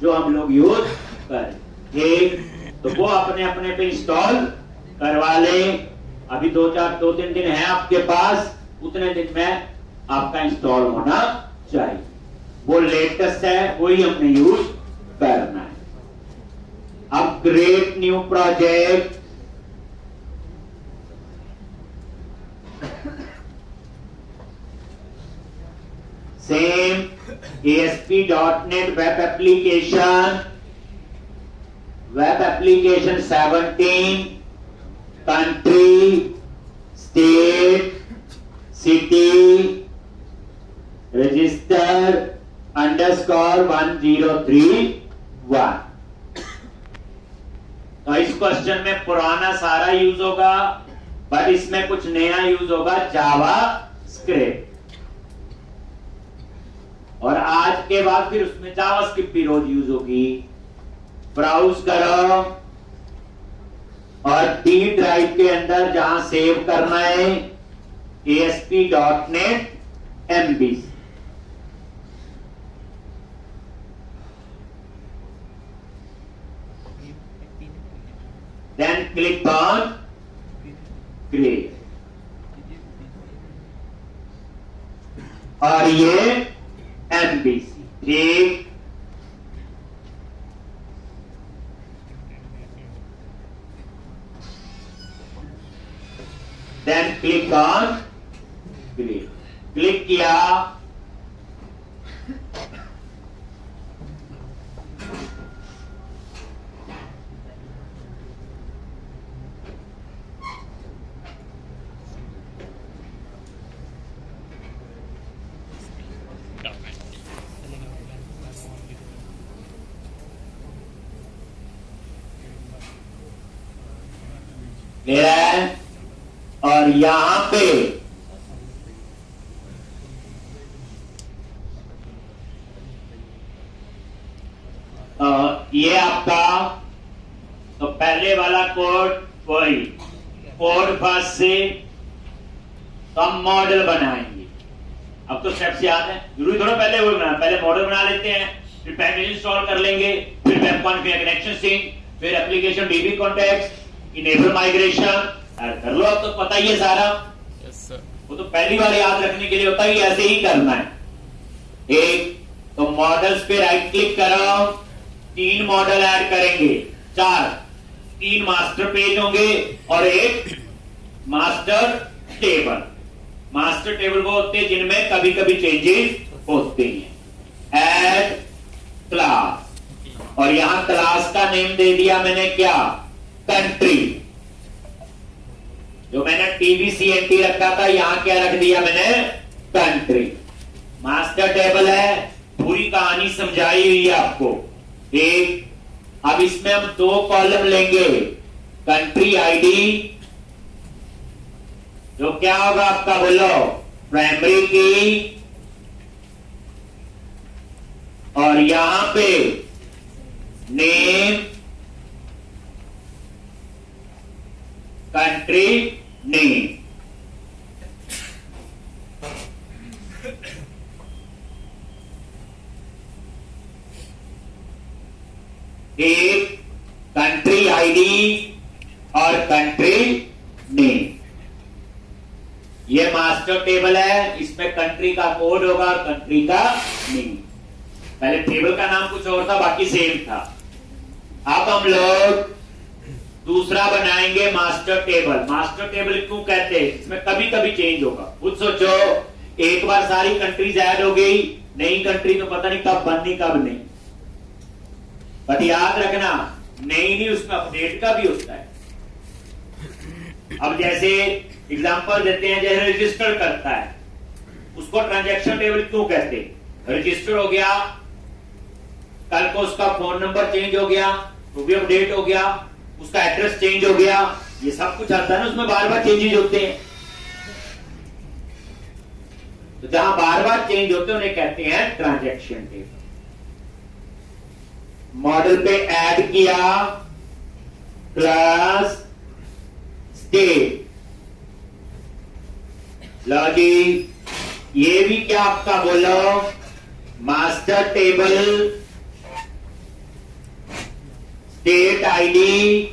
जो हम लोग यूज करें। ठीक, तो वो अपने अपने पे इंस्टॉल करवा लें। अभी 2-3 दिन है आपके पास, उतने दिन में आपका इंस्टॉल होना चाहिए। वो लेटेस्ट है, वही हमने यूज करना है। अब create new project, same ASP.NET web application, web application 17, country, state, city, register _ 1031। तो इस क्वेश्चन में पुराना सारा यूज होगा, बट इसमें कुछ नया यूज होगा, जावा स्क्रिप्ट। और आज के बाद फिर उसमें जावा स्क्रिप्ट भी रोज यूज होगी। ब्राउज करो और डी ड्राइव के अंदर जहां सेव करना है ASP.NET MB, then click on create, और ये MVC। ठीक, then click on create, click किया, मेरा है, और यहां पे ये आपका, तो पहले वाला कोड वही कोड फर्स्ट से तो हम मॉडल बनाएंगे। अब तो स्टेप्स याद है, जरूरी थोड़ा पहले वो बना, पहले मॉडल बना लेते हैं, फिर पैकेज इंस्टॉल कर लेंगे, फिर वेब कॉन्फ़िगर कनेक्शन सिंक, फिर application dB context, enable migration कर लो। अब तो पता ही है सारा। Yes sir. वो तो पहली बार याद रखने के लिए होता है, ऐसे ही करना है। एक तो मॉडल्स पे राइट क्लिक करो, 3 मॉडल ऐड करेंगे, 3 मास्टर पेज होंगे और एक मास्टर टेबल। मास्टर टेबल वो होते हैं जिनमें कभी कभी चेंजेस होते हैं। ऐड क्लास, और यहां क्लास का नेम दे दिया मैंने क्या, कंट्री। जो मैंने TBCNT रखा था, यहां क्या रख दिया मैंने, कंट्री। मास्टर टेबल है, पूरी कहानी समझाई हुई है आपको। एक, अब इसमें हम 2 कॉलम लेंगे, कंट्री आईडी, जो क्या होगा आपका, बोलो, प्राइमरी की, और यहां पे नेम, कंट्री नेम। एक कंट्री आईडी और कंट्री नेम। ये मास्टर टेबल है, इसमें कंट्री का कोड होगा और कंट्री का नेम। पहले टेबल का नाम कुछ और था, बाकी सेम था। अब हम लोग दूसरा बनाएंगे मास्टर टेबल। मास्टर टेबल क्यों कहते हैं, इसमें कभी कभी चेंज होगा। खुद सोचो, एक बार सारी कंट्रीज ऐड हो गई, नई कंट्री तो पता नहीं कब बननी कब नहीं। बट याद रखना, नई नहीं, उसमें अपडेट का भी होता है। अब जैसे एग्जांपल देते हैं, जैसे रजिस्टर करता है, उसको ट्रांजैक्शन टेबल क्यों कहते हैं। रजिस्टर हो गया, कल को उसका फोन नंबर चेंज हो गया तो भी अपडेट हो गया, उसका एड्रेस चेंज हो गया, ये सब कुछ आता है ना, उसमें बार बार चेंजेज होते हैं। तो जहां बार बार चेंज होते हैं उन्हें कहते हैं ट्रांजैक्शन टेबल। मॉडल पे ऐड किया, क्लास स्टेट, लो जी, ये भी क्या आपका बोलो, मास्टर टेबल स्टेट आईडी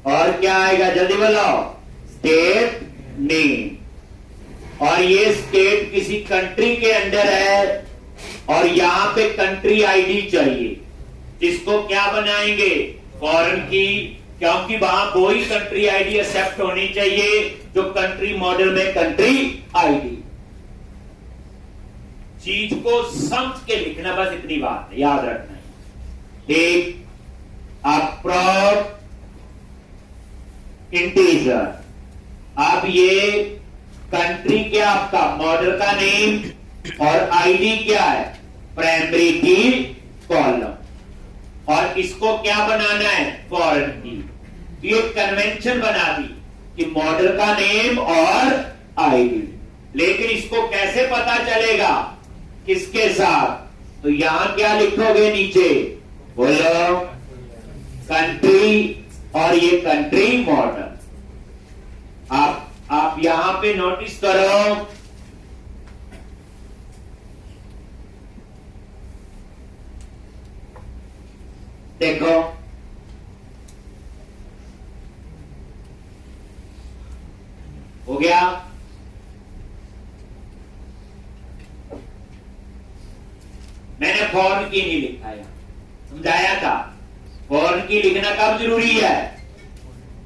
और क्या आएगा जल्दी बोलो, स्टेट नेम। और ये स्टेट किसी कंट्री के अंडर है और यहां पे कंट्री आईडी चाहिए, इसको क्या बनाएंगे, फॉरेन की, क्योंकि वहां वही कंट्री आईडी एक्सेप्ट होनी चाहिए जो कंट्री मॉडल में कंट्री आईडी। चीज को समझ के लिखना, बस इतनी बात है, याद रखना है। एक अप्रॉप इंटीजर, अब ये कंट्री क्या आपका मॉडल का नेम और आईडी क्या है, प्राइमरी की कॉलम, और इसको क्या बनाना है, फॉरेन की। ये कन्वेंशन बना दी कि मॉडल का नेम और आईडी, लेकिन इसको कैसे पता चलेगा किसके साथ, तो यहां क्या लिखोगे नीचे, बोलो कंट्री और ये कंट्री मॉडल। आप यहां पे नोटिस करो, देखो हो गया। मैंने फॉरेन की नहीं लिखा है, समझाया था। फॉरेन की लिखना कब जरूरी है,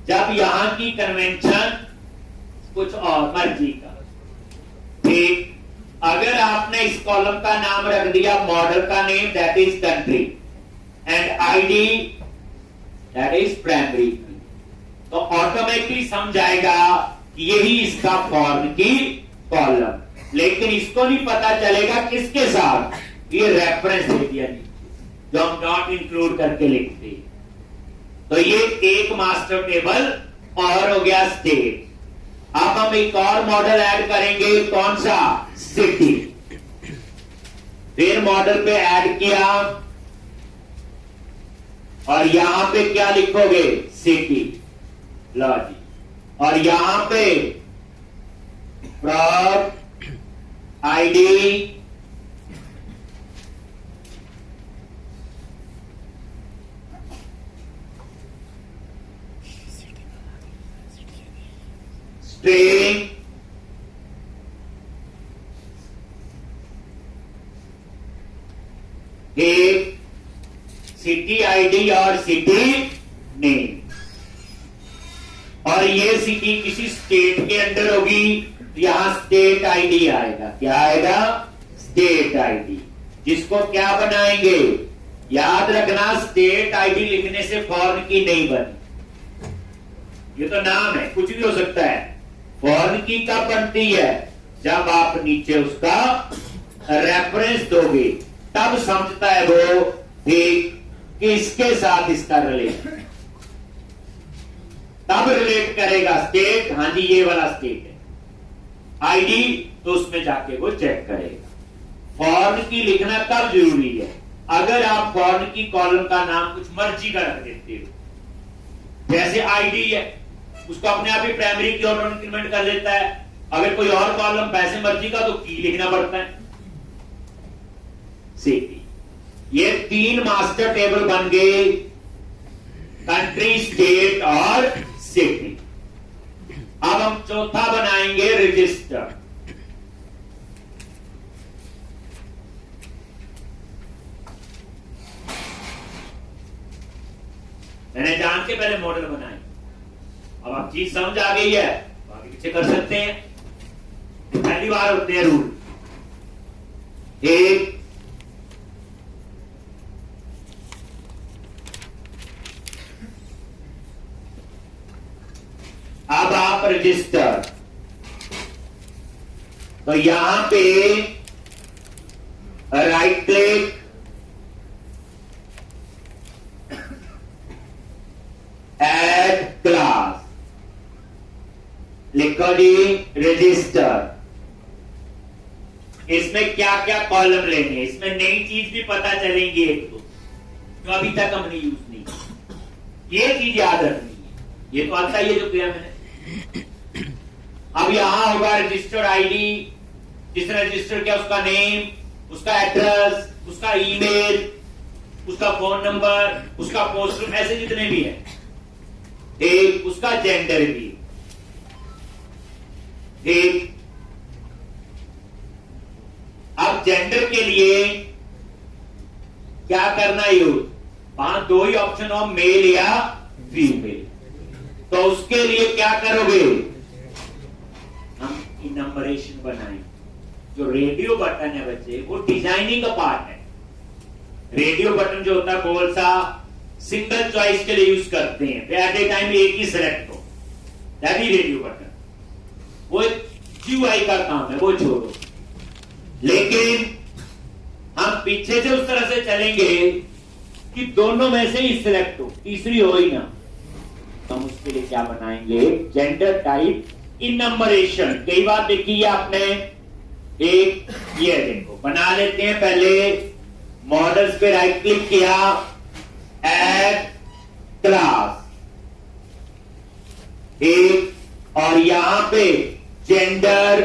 जब यहां की कन्वेंशन कुछ और मर्जी का। ठीक, अगर आपने इस कॉलम का नाम रख दिया मॉडल का name that is country and ID that is primary, तो ऑटोमेटिकली समझ आएगा कि यही इसका फॉरेन की कॉलम, लेकिन इसको नहीं पता चलेगा किसके साथ, ये रेफरेंस दे दिया नीचे जो हम नॉट इंक्लूड करके लिखते। तो ये एक मास्टर टेबल और हो गया स्टेट। अब हम एक और मॉडल ऐड करेंगे, कौन सा, सिटी। फिर मॉडल पे ऐड किया और यहां पे क्या लिखोगे, सिटी, लो जी, और यहां पे प्रॉप आईडी स्ट्रिंग एक सिटी आईडी और सिटी नेम, और ये सिटी किसी स्टेट के अंदर होगी, यहां स्टेट आईडी आएगा, क्या आएगा, स्टेट आईडी, जिसको क्या बनाएंगे, याद रखना स्टेट आईडी लिखने से फॉरेन की नहीं बनी, ये तो नाम है, कुछ भी हो सकता है। फॉरेन की कब बनती है, जब आप नीचे उसका रेफरेंस दोगे, तब समझता है वो ठीक कि इसके साथ इसका रिलेशन, तब रिलेट करेगा स्टेट, हाँ जी ये वाला स्टेट है, आईडी तो उसमें जाके वो चेक करेगा। फॉरेन की लिखना तब जरूरी है अगर आप फॉरेन की कॉलम का नाम कुछ मर्जी का रख देते हो, जैसे आईडी है उसको अपने आप ही प्राइमरी की ऑटो इंक्रीमेंट कर देता है, अगर कोई और कॉलम पैसे मर्जी का तो की लिखना पड़ता है। सिटी, ये तीन मास्टर टेबल बन गए, कंट्री, स्टेट और सिटी। अब हम चौथा बनाएंगे रजिस्टर। मैंने जान के पहले मॉडल बनाए, अब आप चीज समझ आ गई है तो आगे पीछे कर सकते हैं। पहली बार होते हैं रूल, एक अब आप रजिस्टर, तो यहां पे राइट क्लिक, ऐड क्लास, लिखो जी रजिस्टर। इसमें क्या क्या कॉलम लेंगे, इसमें नई चीज भी पता चलेंगी एक दो जो अभी तक हमने यूज नहीं की, ये चीज याद रखनी है, ये तो आता ही है जो किया मैंने। अब यहां होगा रजिस्टर्ड आईडी, जिसने रजिस्टर किया उसका नेम, उसका एड्रेस, उसका ईमेल, उसका फोन नंबर, उसका पोस्ट, ऐसे जितने भी है, ठीक, उसका जेंडर भी, ठीक। अब जेंडर के लिए क्या करना यूज, वहां दो ही ऑप्शन हो, मेल या फीमेल, तो उसके लिए क्या करोगे, हम इनम्बरेशन बनाएंगे। जो रेडियो बटन है बच्चे, वो डिजाइनिंग का पार्ट है। रेडियो बटन जो होता है कौन सा, सिंगल चॉइस के लिए यूज करते हैं, एट ए टाइम एक ही सिलेक्ट हो, दैट इज रेडियो बटन। वो जीयूआई का काम है, वो छोड़ो। लेकिन हम पीछे से उस तरह से चलेंगे कि दोनों में से ही सिलेक्ट हो, तीसरी हो ही ना। हम उसके लिए क्या बनाएंगे, जेंडर टाइप इनम्बरेशन। कई बार देखिए आपने, एक ये देखो बना लेते हैं। पहले मॉडल्स पे राइट क्लिक किया, ऐड क्लास, एक, और यहां पे जेंडर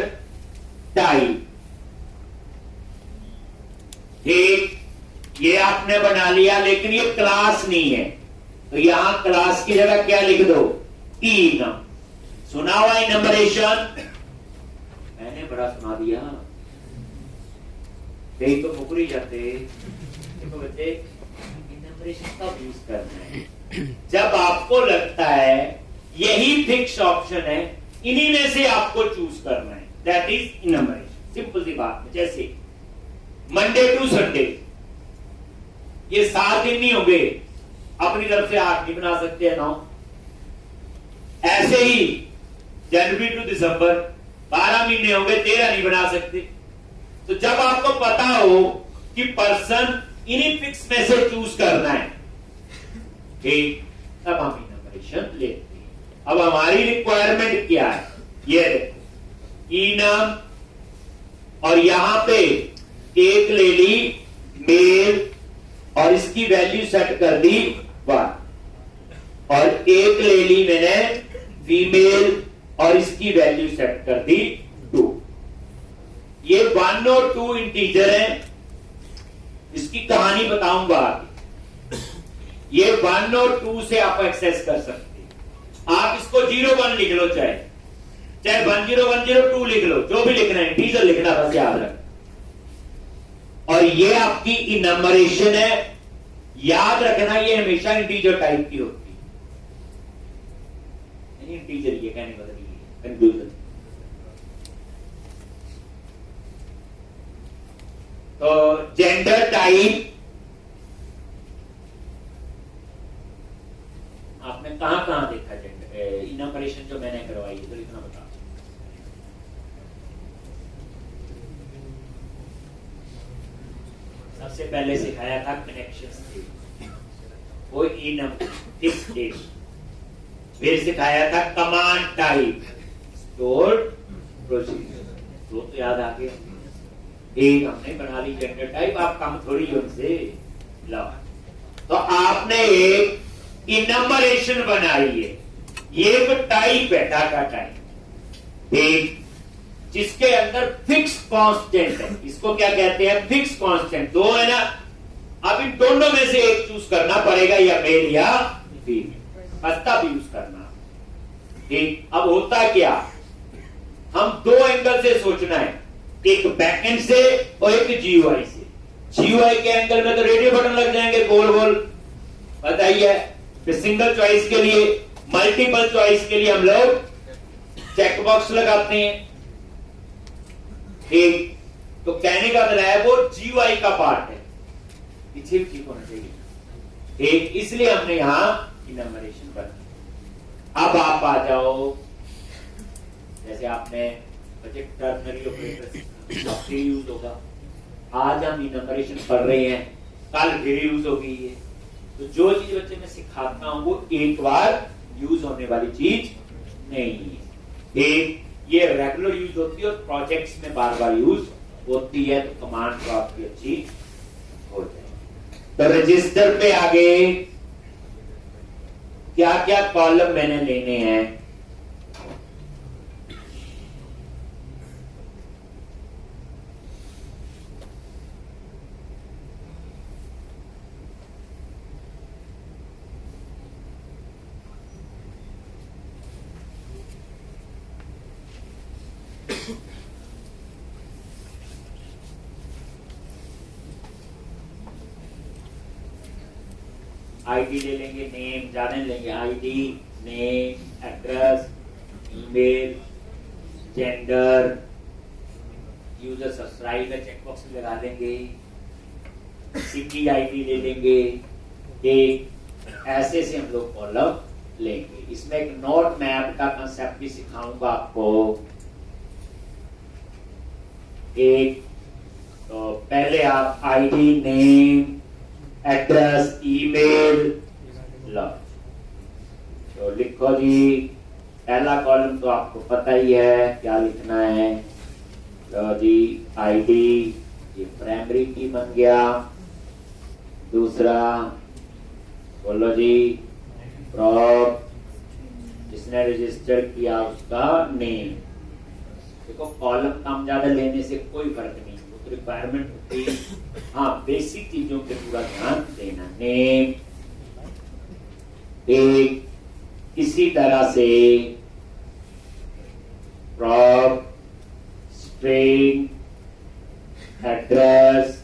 टाइप, ठीक, ये आपने बना लिया। लेकिन ये क्लास नहीं है, तो यहां क्लास की जगह क्या लिख दो, इन। सुना हुआ इनम्बरेशन, मैंने बड़ा सुना दिया, कई तो मुकरी जाते। देखो बच्चे, इनम्बरेशन कब यूज करना है, जब आपको लगता है यही फिक्स ऑप्शन है, इन्हीं में से आपको चूज करना है, दैट इज इनम्बरेशन। सिंपल सी बात है। जैसे मंडे टू संडे, ये 7 दिन नहीं होंगे, अपनी तरफ से 8 नहीं बना सकते हैं, 9। ऐसे ही जनवरी टू दिसंबर 12 महीने होंगे, 13 नहीं बना सकते। तो जब आपको पता हो कि पर्सन इन्हीं फिक्स में से चूज करना है, ठीक, तब हम इनम्बरेशन लेते हैं। अब हमारी रिक्वायरमेंट क्या है, ये देखो, इनम, और यहां पे एक ले ली मेल और इसकी वैल्यू सेट कर दी 1, और एक ले ली मैंने फीमेल और इसकी वैल्यू सेट कर दी 2। ये 1 और 2 इंटीजर है, इसकी कहानी बताऊंगा। ये 1 और 2 से आप एक्सेस कर सकते हैं। आप इसको 01 लिख लो, चाहे 1010 2 लिख लो, जो भी लिखना है, इंटीजर लिखना बस याद रख। और ये आपकी इनम्बरेशन है, याद रखना, ये हमेशा इंटीजर टाइप की होती है। इंटीजर ये कहने बदल कंफ्यूजन। तो जेंडर टाइप आपने कहां कहां देखा, जेंडर इनम्बरेशन जो मैंने करवाई है, तो इतना बता। सबसे पहले सिखाया था कनेक्शंस थे, वो इनम, फिर सिखाया था कमांड टाइप, स्टोर्ड प्रोसीजर, तो याद आ गया। एक हमने बना ली जेंडर टाइप, आप कम थोड़ी उनसे लो। तो आपने एक इनम्बरेशन बनाई है, ये एक टाइप है, डाटा टाइप, एक जिसके अंदर फिक्स कांस्टेंट है। इसको क्या कहते हैं, फिक्स कांस्टेंट। 2 है ना, अब इन दोनों में से एक चूज करना पड़ेगा, या मेल या फीमेल, बस्ता भी यूज करना, ठीक। अब होता क्या, हम 2 एंगल से सोचना है, एक बैकएंड से और एक जीयूआई से। जीयूआई के एंगल में तो रेडियो बटन लग जाएंगे गोल गोल, बताइए। फिर सिंगल चॉइस के लिए, मल्टीपल चॉइस के लिए हम लोग चेक बॉक्स लगाते हैं, ठीक। तो कहने का मतलब है वो जीयूआई का पार्ट है, पीछे भी ठीक होना चाहिए, ठीक। इसलिए हमने यहां इनम्बरेशन बनाई। अब आप आ जाओ, जैसे आपने बजट टर्नरी ऑपरेटर यूज होगा, आज हम इनम्बरेशन पढ़ रहे हैं, कल फिर यूज होगी ये। तो जो चीज बच्चे मैं सिखाता हूं वो एक बार यूज होने वाली चीज नहीं है, एक ये रेगुलर यूज होती है और प्रोजेक्ट्स में बार बार यूज होती है, तो कमांड तो आपकी अच्छी हो जाए। तो रजिस्टर पे आगे क्या क्या कॉलम मैंने लेने हैं, आईडी ले लेंगे, नेम ज्यादा नहीं लेंगे, ID, name, address, email, gender, user subscribe का चेकबॉक्स भी लगा देंगे, सिटी आईडी ले लेंगे, एक ऐसे से हम लोग कॉलम लेंगे। इसमें एक नोट मैप का कंसेप्ट भी सिखाऊंगा आपको। एक तो पहले आप आईडी, नेम, एड्रेस, ईमेल लो, तो लिखो जी। पहला कॉलम तो आपको पता ही है क्या लिखना है। लो जी, आईडी, ये प्राइमरी की बन गया। दूसरा बोलो जी, प्रॉप, जिसने रजिस्टर किया उसका नेम। देखो कॉलम कम ज्यादा लेने से कोई फर्क नहीं, वो तो रिक्वायरमेंट होती है। हाँ, बेसिक चीजों पे पूरा ध्यान देना। नेम, एक इसी तरह से प्रॉप, स्ट्रिंग, एड्रेस,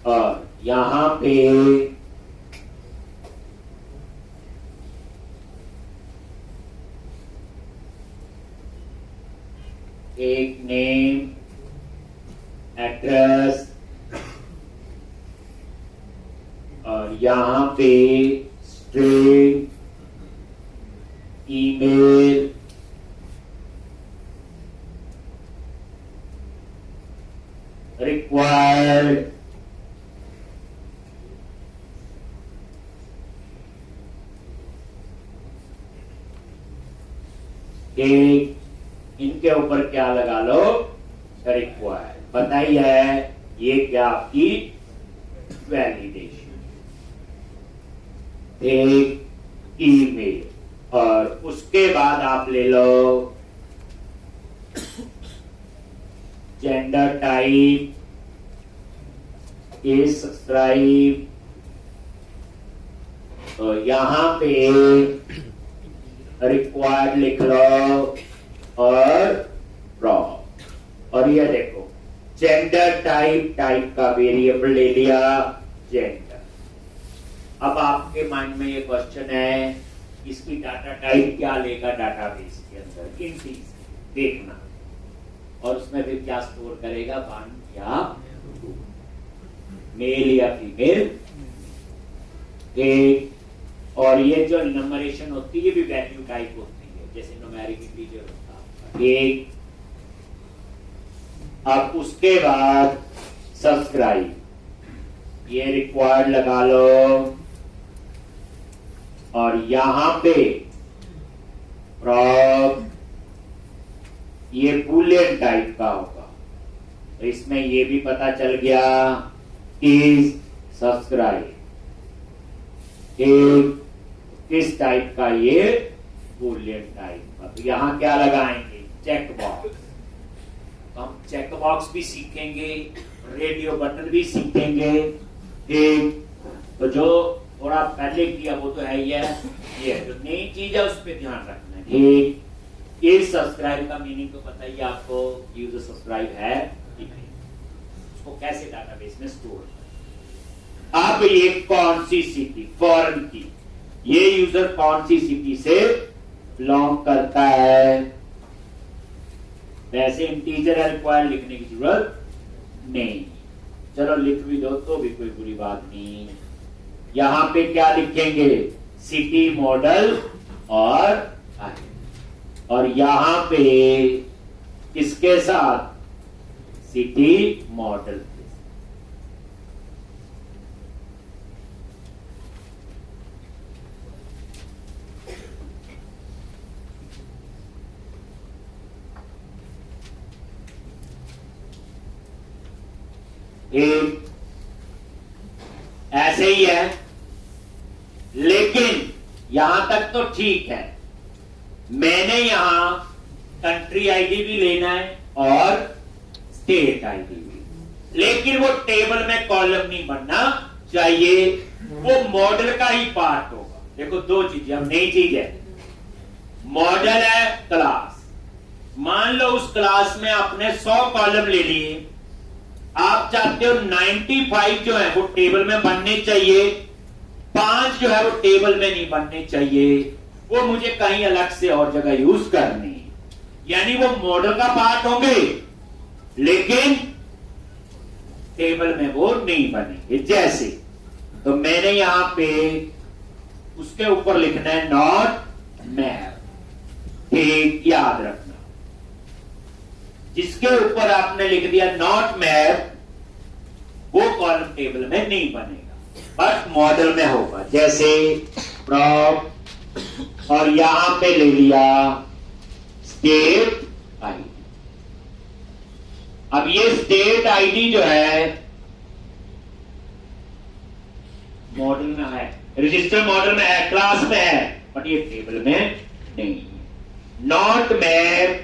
और यहां पे एक नेम, एड्रेस, और यहां पे स्ट्रिंग, ईमेल, रिक्वायर्ड, इनके ऊपर क्या लगा लो, रिक्वायर्ड। पता ही है ये क्या आपकी वैलिडेशन। एक ईमेल, और उसके बाद आप ले लो जेंडर टाइप, इज सब्सक्राइब, तो यहां पे रिक्वायर्ड लिख लो, और प्रॉप। और ये देखो जेंडर टाइप, टाइप का वेरिएबल ले लिया जेंडर। अब आपके माइंड में ये क्वेश्चन है, इसकी डाटा टाइप क्या लेगा डाटाबेस के अंदर, इन चीज देखना, और उसमें फिर क्या स्टोर करेगा, 1 या 2, मेल या फीमेल। एक और ये जो नंबरेशन होती है ये भी वैल्यू टाइप होती है, जैसे न्यूमेरिक इंटीजर होता है। एक अब उसके बाद सब्सक्राइब, ये रिक्वायर्ड लगा लो, और यहां पे प्रॉप, ये बूलियन टाइप का होगा, तो इसमें ये भी पता चल गया इज सब्सक्राइब। एक किस टाइप का, ये बूलियन टाइप का। तो यहां क्या लगाएंगे, चेक बॉक्स। तो हम चेक बॉक्स भी सीखेंगे, रेडियो बटन भी सीखेंगे। एक तो जो थोड़ा पहले किया वो तो है ही है, ये जो नई चीज है उस पर ध्यान रखना है। एक इज सब्सक्राइब का मीनिंग तो पता ही आपको, यूजर सब्सक्राइब है, उसको कैसे डाटाबेस में स्टोर। अब ये कौन सी सिटी, फॉरेन की, ये यूजर कौन सी सिटी से बिलोंग करता है। वैसे इंटीजर रिक्वायर्ड लिखने की जरूरत नहीं, चलो लिख भी दो तो भी कोई बुरी बात नहीं। यहां पे क्या लिखेंगे, सिटी, मॉडल और यहां पे किसके साथ, सिटी मॉडल। एक ऐसे ही है, लेकिन यहां तक तो ठीक है। मैंने यहां कंट्री आईडी भी लेना है और स्टेट आईडी भी, लेकिन वो टेबल में कॉलम नहीं बनना चाहिए, वो मॉडल का ही पार्ट होगा। देखो दो चीजें, अब नई चीज है, मॉडल है क्लास, मान लो उस क्लास में आपने 100 कॉलम ले लिए, आप चाहते हो 95 जो है वो टेबल में बनने चाहिए, 5 जो है वो टेबल में नहीं बनने चाहिए, वो मुझे कहीं अलग से और जगह यूज करनी, यानी वो मॉडल का पार्ट होंगे लेकिन टेबल में वो नहीं बनेंगे। जैसे तो मैंने यहां पे उसके ऊपर लिखना है नॉट मैप, ठीक, याद रखना। जिसके ऊपर आपने लिख दिया नॉट मैप, वो कॉलम टेबल में नहीं बनेगा बट मॉडल में होगा। जैसे प्रॉप, और यहां पे ले लिया स्टेट आईडी। अब ये स्टेट आईडी जो है मॉडल में है, रजिस्टर मॉडल में है, क्लास में है, बट ये टेबल में नहीं है। नॉट मैप,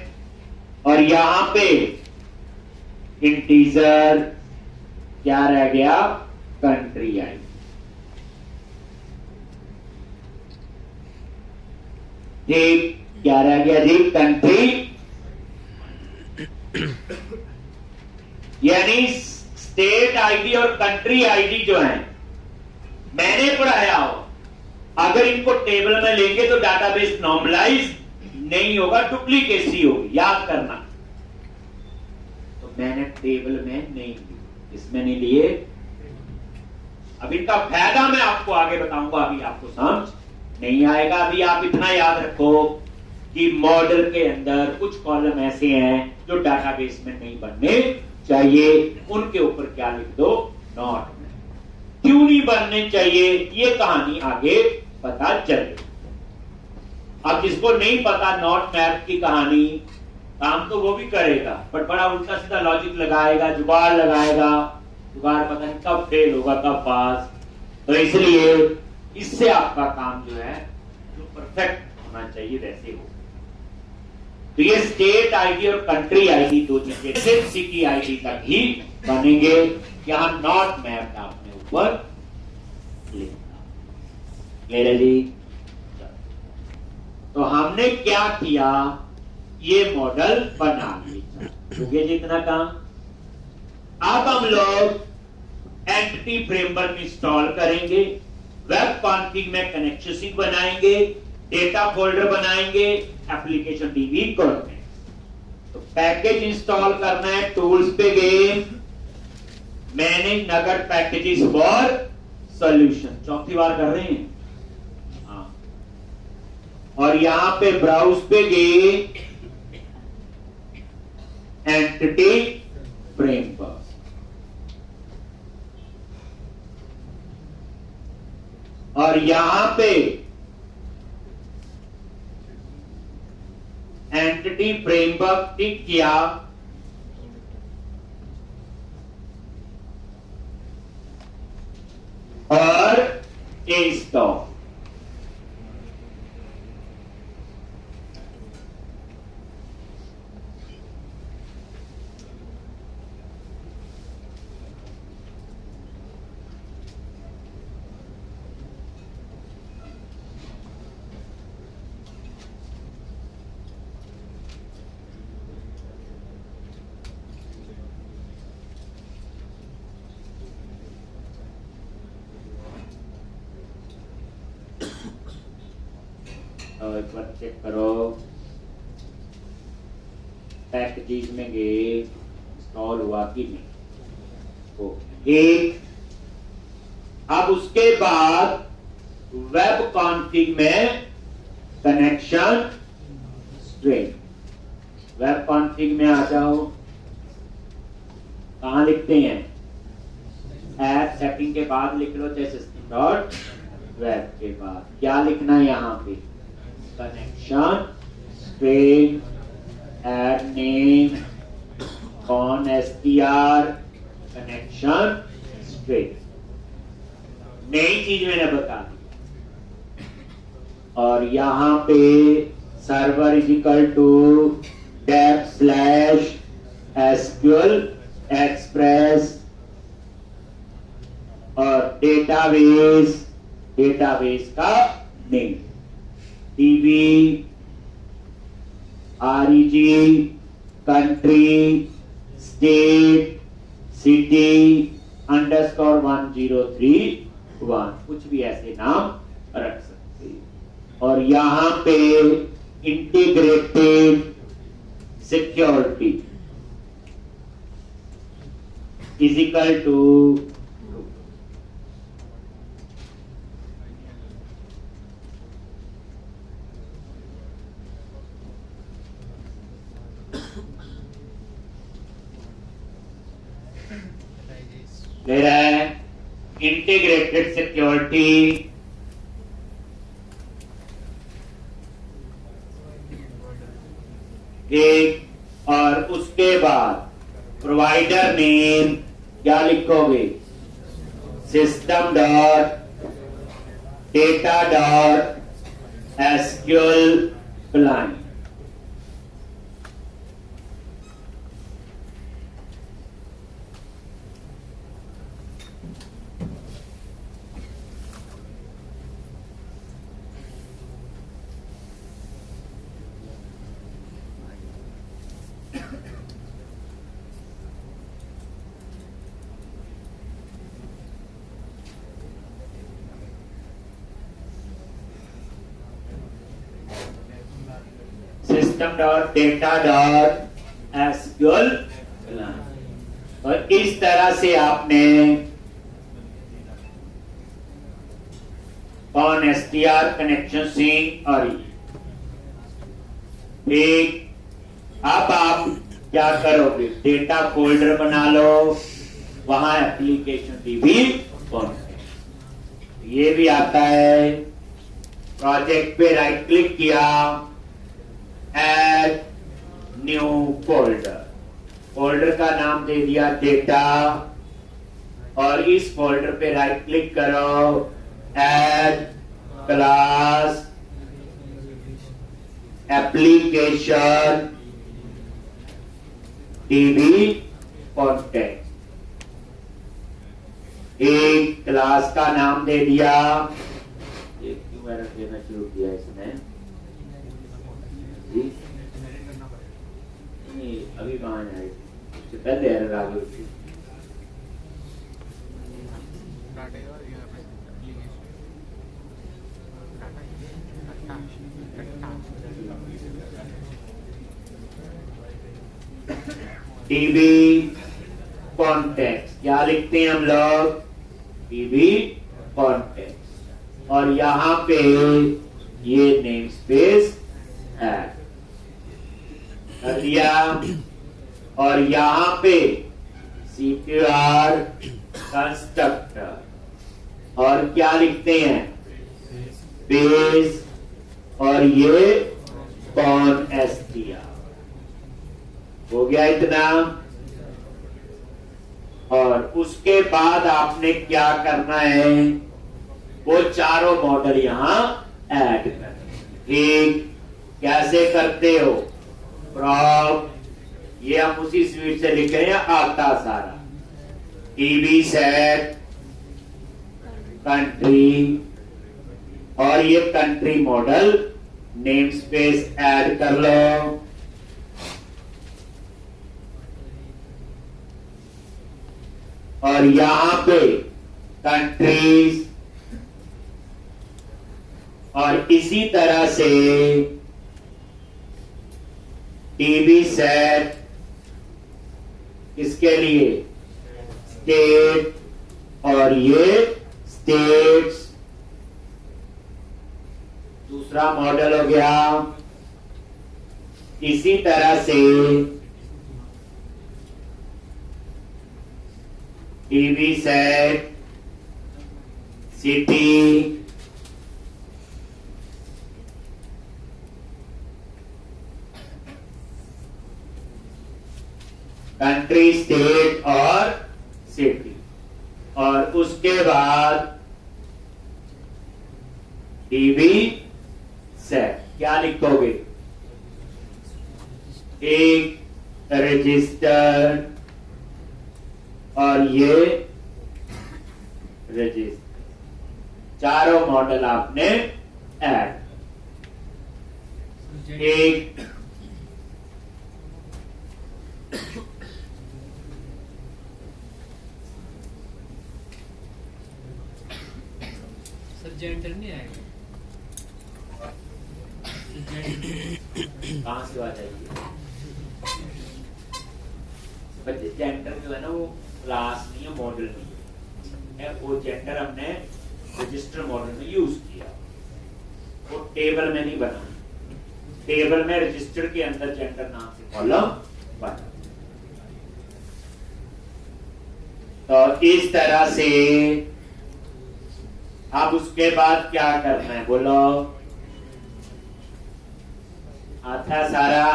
और यहां पे इंटीजर क्या रह गया, कंट्री आईडी। ठीक, क्या रह गया जी, कंट्री, यानी स्टेट आईडी और कंट्री आईडी जो है मैंने पढ़ाया हो, अगर इनको टेबल में लेंगे तो डाटाबेस नॉर्मलाइज नहीं होगा, डुप्लीकेसी होगी, याद करना। तो मैंने टेबल में नहीं लिए, इसमें नहीं लिए। अब इनका फायदा मैं आपको आगे बताऊंगा, अभी आपको समझ नहीं आएगा। अभी आप इतना याद रखो कि मॉडल के अंदर कुछ कॉलम ऐसे हैं जो डाटाबेस में नहीं बनने चाहिए, उनके ऊपर क्या लिख दो, नॉट मैप। क्यों नहीं बनने चाहिए ये कहानी आगे पता चले। अब जिसको नहीं पता नॉट मैप की कहानी, काम तो वो भी करेगा बट बड़ा उल्टा सीधा लॉजिक लगाएगा, जुगाड़ लगाएगा, जुगाड़ पता नहीं कब फेल होगा कब पास। तो इसलिए इससे आपका काम जो है जो परफेक्ट होना चाहिए वैसे हो। तो ये स्टेट आईडी और कंट्री आईडी दो चीजें सिर्फ सिटी आईडी तक ही बनेंगे। यहां नॉट मैप आपने ऊपर लिखा, क्लियर है जी। तो हमने क्या किया, ये मॉडल बना लिया, हो गया जी इतना काम। अब हम लोग एंटिटी फ्रेमवर्क इंस्टॉल करेंगे, वेब कॉन्फ़िग में कनेक्शन बनाएंगे, डेटा फोल्डर बनाएंगे, एप्लीकेशन डीबी करते हैं। तो पैकेज इंस्टॉल करना है, टूल्स पे गए, manage Nagar packages for solution, चौथी बार कर रहे हैं, हाँ। और यहां पे ब्राउज पे गए, एंटिटी फ्रेमवर्क, और यहां पे एंटिटी फ्रेमवर्क टिक किया, और इंस्टॉल। एक बार चेक करो, पैकेजेस में गए, इंस्टॉल हुआ कि नहीं, एक। अब उसके बाद वेब कॉन्फ़िग में कनेक्शन स्ट्रिंग, वेब कॉन्फ़िग में आ जाओ, कहां लिखते हैं, ऐप सेटिंग के बाद लिख लो, जैसे डॉट वेब के बाद क्या लिखना है, यहां पे कनेक्शन स्ट्रिंग, ऐड नेम कौन, str कनेक्शन स्ट्रिंग, नई चीज मैंने बता दी। और यहां पे server is equal to /SQL express, और डेटाबेस, डेटाबेस का name DB REG, country, state, city _ 1031, कुछ भी ऐसे नाम रख सकते हैं। और यहां पे integrated security is equal to ले रहा है इंटीग्रेटेड सिक्योरिटी एक, और उसके बाद प्रोवाइडर नेम क्या लिखोगे? System dot data dot SQL client. System dot data dot SQL, और इस तरह से आपने ऑन एसटीआर कनेक्शन सिंक और एक, अब आप क्या करोगे? डेटा फोल्डर बना लो, वहां एप्लीकेशन डीबी ये भी आता है। प्रोजेक्ट पे राइट क्लिक किया, ऐड न्यू फोल्डर, फोल्डर का नाम दे दिया डेटा, और इस फोल्डर पे राइट क्लिक करो, add class application TV contact, एक क्लास का नाम दे दिया। ये क्यों एरर देना शुरू किया इसने? नहीं, अभी कहाँ है? इससे पहले एरर आ गई। टीवी कॉन्टेक्ट क्या लिखते हैं हम लोग? टीवी कॉन्टेक्ट, और यहां पे ये नेम स्पेस ऐड कर दिया, और यहां पे CQR कंस्ट्रक्टर, और क्या लिखते हैं? बेस, और ये कौन STR। हो गया इतना। और उसके बाद आपने क्या करना है? वो चारों मॉडल यहां ऐड कर। एक, कैसे करते हो? प्रॉप, ये हम उसी स्पीड से लिख रहे हैं, आता सारा। टीवी सेट, कंट्री, और ये country model name space add कर लो। और यहां पे कंट्रीज, और इसी तरह से टीवी सेट, इसके लिए स्टेट, और ये स्टेट्स दूसरा मॉडल हो गया। इसी तरह से TV set, city, country, state और सिटी, और उसके बाद टीवी सेट क्या लिखोगे? एक रजिस्टर, और ये रजिस्टर, चारों मॉडल आपने ऐड। एक कहां से आ जाएगी? बच्चे जेंडर जो है ना वो क्लास नहीं है, मॉडल नहीं है, वो जेंडर हमने रजिस्टर मॉडल में यूज किया, वो टेबल में नहीं बना। टेबल में रजिस्टर के अंदर जेंडर नाम से कॉलम बना। तो इस तरह से अब उसके बाद क्या करना है बोलो? आता सारा,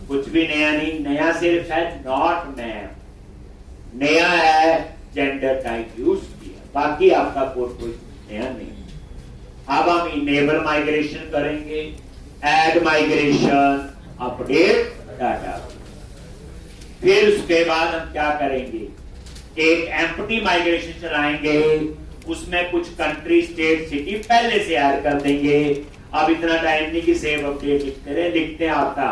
कुछ भी नया नहीं, नया सिर्फ है नॉट मैम, नया है जेंडर टाइप यूज किया, बाकी आपका कोड कोई नया नहीं। अब हम इनेबल माइग्रेशन करेंगे, ऐड माइग्रेशन, अपडेट डाटा। फिर उसके बाद हम क्या करेंगे? एक एम्प्टी माइग्रेशन चलाएंगे, उसमें कुछ कंट्री, स्टेट, सिटी पहले से ऐड कर देंगे। अब इतना टाइम नहीं कि सेव अपडेट लिखते रहे, लिखते आता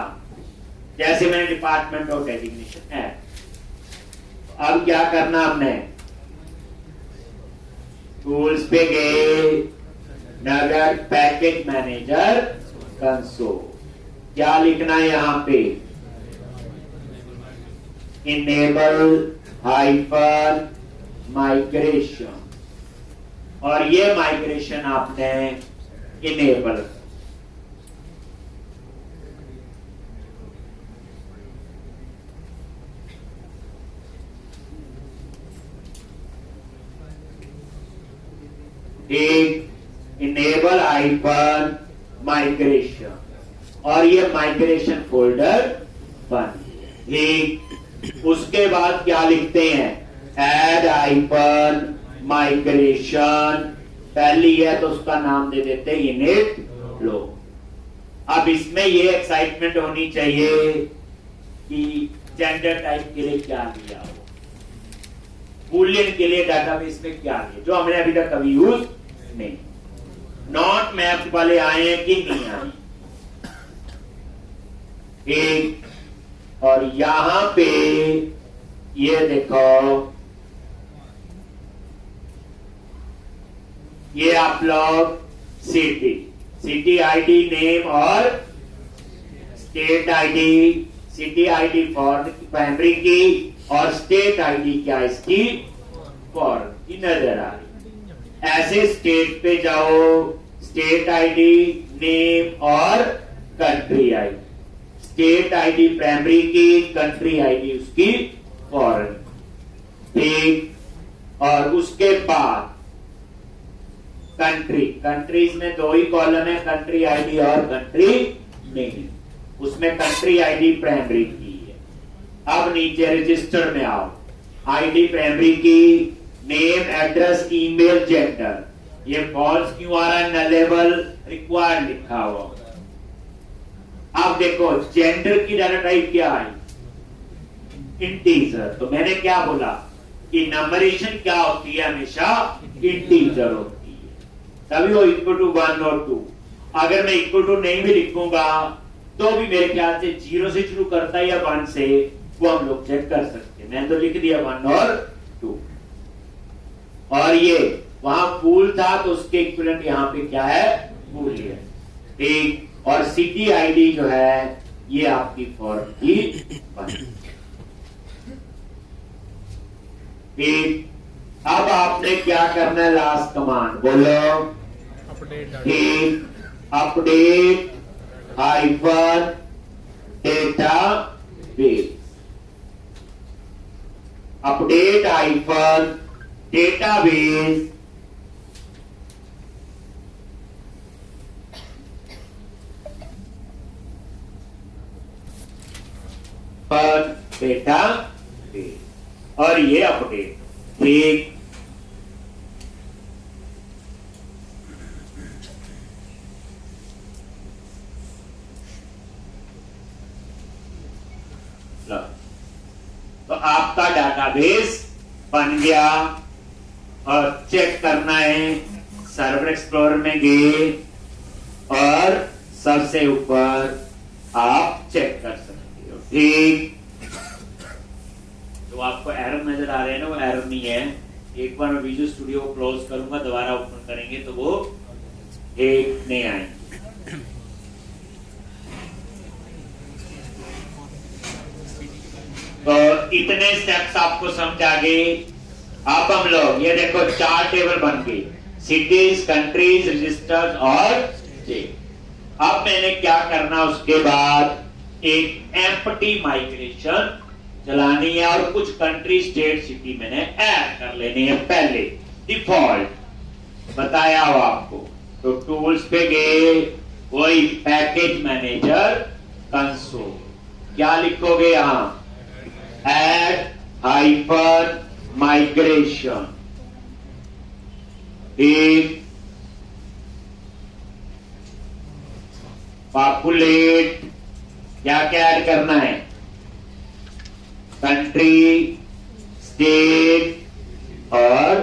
जैसे मैंने डिपार्टमेंट ऑफ डेजिग्नेशन है। अब क्या करना हमने? टूल्स पे गए, नगर पैकेज मैनेजर कंसोल, क्या लिखना है यहां पे? इनेबल हाइपर माइग्रेशन, और ये माइग्रेशन आपने इनेबल। एक इनेबल हाइपर माइग्रेशन, और ये माइग्रेशन फोल्डर बन गया। उसके बाद क्या लिखते हैं? ऐड हाइपर माइग्रेशन, पहली है तो उसका नाम दे देते हैं इनिट लो। अब इसमें ये एक्साइटमेंट होनी चाहिए कि जेंडर टाइप के लिए क्या लिया हो, बूलियन के लिए डाटाबेस में क्या लिया, जो हमने अभी तक कभी यूज नहीं। नॉट मैप्ड वाले आए हैं कि नहीं आए? एक, और यहां पे ये देखो, ये आप लोग सिटी आईडी नेम और state ID, city ID for primary की और स्टेट आईडी क्या इसकी फॉरेन की नजर आ रही। ऐसे स्टेट पे जाओ, स्टेट आईडी नेम और country ID, state ID primary की, कंट्री आईडी उसकी फॉरेन, ठीक। और उसके बाद कंट्री, कंट्रीज में दो ही कॉलम है, कंट्री आईडी और कंट्री नेम, उसमें कंट्री आईडी प्राइमरी की है। अब नीचे रजिस्टर में आओ, आईडी प्राइमरी की, नेम, एड्रेस, ईमेल, जेंडर, ये फॉल्स क्यों आ रहा है? नलेबल रिक्वायर्ड लिखा हुआ। अब देखो जेंडर की डाटा टाइप क्या है? इंटीजर। तो मैंने क्या बोला कि नंबरेशन क्या होती है? हमेशा इंटीजर होती है, तभी वो इक्वल टू 1 और 2। अगर मैं इक्वल टू नहीं भी लिखूंगा तो भी मेरे ख्याल से 0 से शुरू करता है या 1 से, वो हम लोग चेक कर सकते हैं। मैंने तो लिख दिया 1 और 2। और ये वहां फूल था तो उसके इक्विवेलेंट यहाँ पे क्या है? बूलियन, ठीक। और सिटी आईडी जो है ये आपकी फॉर्म की बनी, ठीक। अब आपने क्या करना है? लास्ट कमांड बोलो, ठीक। Update hyper data base, update hyper database पर डेटा बेस, और ये अपडेट, ठीक। तो आपका डाटाबेस बन गया। और चेक करना है, सर्वर एक्सप्लोरर में गए और सबसे ऊपर आप चेक कर सकते हो, ठीक। तो आपको एरर नजर आ रहे हैं ना, वो एरर नहीं है। एक बार मैं विजुअल स्टूडियो को क्लोज करूंगा, दोबारा ओपन करेंगे तो वो एक नहीं आएंगे। तो इतने स्टेप्स आपको समझ आ गए। अब हम लोग ये देखो 4 टेबल बन गए, सिटीज, कंट्रीज, रजिस्टर्स और स्टेट। अब मैंने क्या करना, उसके बाद एक एम्प्टी माइग्रेशन चलानी है और कुछ कंट्री, स्टेट, सिटी मैंने ऐड कर लेनी है। पहले डिफॉल्ट बताया हो आपको, तो टूल्स पे गए, वही पैकेज मैनेजर कंसोल, क्या लिखोगे यहां, ऐड हाइपर माइग्रेशन। एक पॉपुलेट, क्या क्या ऐड करना है, कंट्री, स्टेट और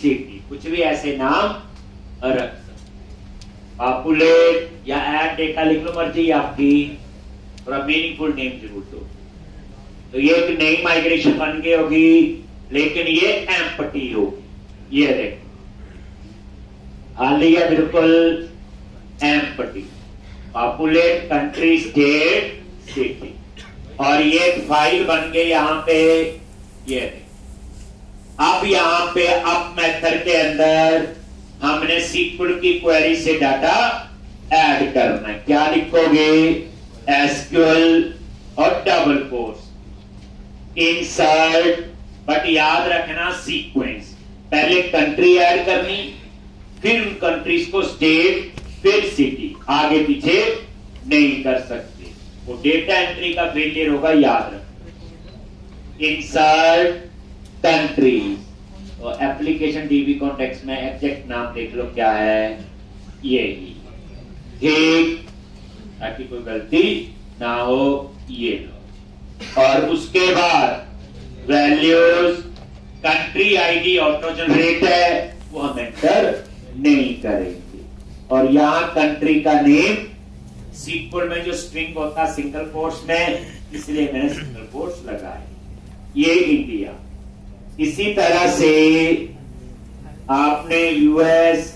सिटी, कुछ भी ऐसे नाम रख सकते। पॉपुलेट या ऐड डेटा लिख लो, मर्जी आपकी, थोड़ा मीनिंगफुल नेम जरूर दो। तो ये एक नई माइग्रेशन बन गई होगी, लेकिन ये एम्प्टी होगी। ये देखो खाली है, बिल्कुल empty, populate, country, state, city. और ये फाइल बन गई यहां पे, ये अब यहां पे अप मेथड के अंदर हमने SQL की क्वेरी से डाटा ऐड करना है। क्या लिखोगे, SQL और डबल कोट्स इंसर्ट, बट याद रखना सीक्वेंस, पहले कंट्री ऐड करनी, फिर उन कंट्रीज को स्टेट, फिर सिटी, आगे पीछे नहीं कर सकते, वो डेटा एंट्री का फेलियर होगा, याद रखना। इंसर्ट कंट्रीज और एप्लीकेशन DB कॉन्टेक्स्ट में एग्जैक्ट नाम देख लो क्या है, ये ही, ठीक, ताकि कोई गलती ना हो, ये लो। और उसके बाद values, country ID auto generate है, वो हम एंटर नहीं करेंगे। और यहां कंट्री का नेम, SQL में जो स्ट्रिंग होता है सिंगल कोट्स में, इसलिए मैंने सिंगल कोट्स लगाए, ये इंडिया। इसी तरह से आपने US